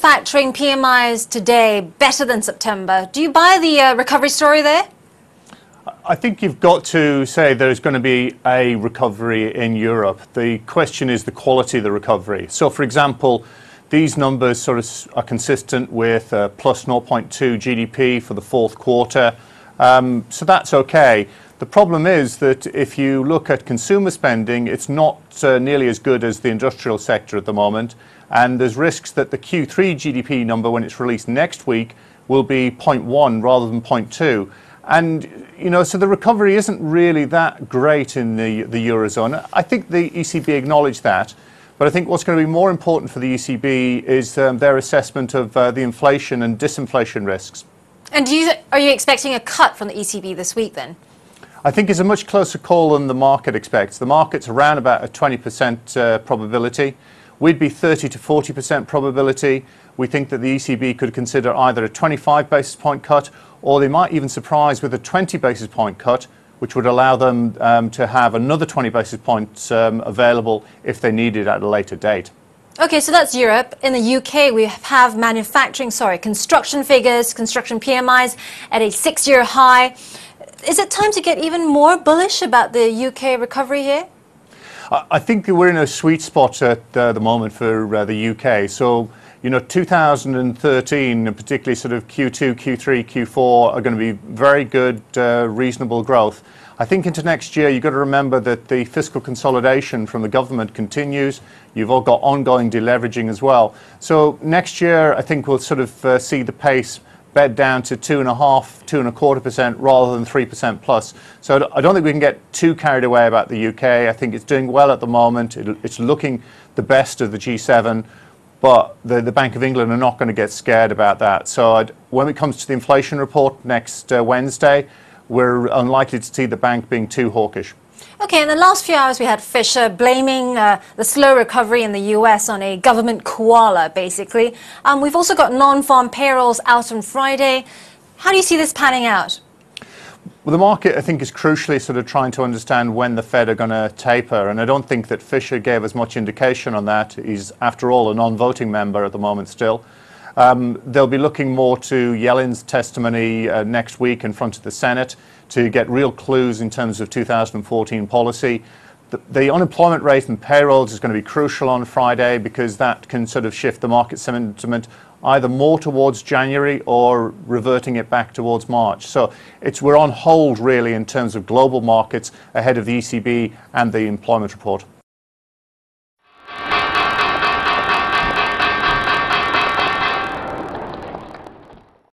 manufacturing PMIs today better than September. Do you buy the recovery story there? I think you've got to say there's going to be a recovery in Europe. The question is the quality of the recovery. So, for example, these numbers sort of are consistent with plus 0.2 GDP for the fourth quarter. So that's okay. The problem is that if you look at consumer spending, it's not nearly as good as the industrial sector at the moment. And there's risks that the Q3 GDP number, when it's released next week, will be 0.1 rather than 0.2. And, you know, so the recovery isn't really that great in the Eurozone. I think the ECB acknowledged that. But I think what's going to be more important for the ECB is their assessment of the inflation and disinflation risks. And are you expecting a cut from the ECB this week then? I think it's a much closer call than the market expects. The market's around about a 20% probability. We'd be 30 to 40% probability. We think that the ECB could consider either a 25 basis point cut, or they might even surprise with a 20 basis point cut, which would allow them to have another 20 basis points available if they need it at a later date. Okay, so that's Europe. In the UK, we have construction figures, construction PMIs at a 6-year high. Is it time to get even more bullish about the UK recovery here? I think we're in a sweet spot at the moment for the UK. So, you know, 2013, and particularly sort of Q2, Q3, Q4 are going to be very good, reasonable growth. I think into next year, you've got to remember that the fiscal consolidation from the government continues. You've all got ongoing deleveraging as well. So next year, I think we'll sort of see the pace bed down to 2.5%, 2.25% rather than 3% plus. So I don't think we can get too carried away about the UK. I think it's doing well at the moment. It's looking the best of the G7, but the Bank of England are not going to get scared about that. So when it comes to the inflation report next Wednesday, we're unlikely to see the bank being too hawkish. Okay, in the last few hours we had Fisher blaming the slow recovery in the US on a government koala, basically. We've also got non-farm payrolls out on Friday. How do you see this panning out? Well, the market, I think, is crucially sort of trying to understand when the Fed are going to taper, and I don't think that Fisher gave us much indication on that. He's, after all, a non-voting member at the moment still. They'll be looking more to Yellen's testimony next week in front of the Senate to get real clues in terms of 2014 policy. The unemployment rate and payrolls is going to be crucial on Friday because that can sort of shift the market sentiment either more towards January or reverting it back towards March. So we're on hold really in terms of global markets ahead of the ECB and the employment report.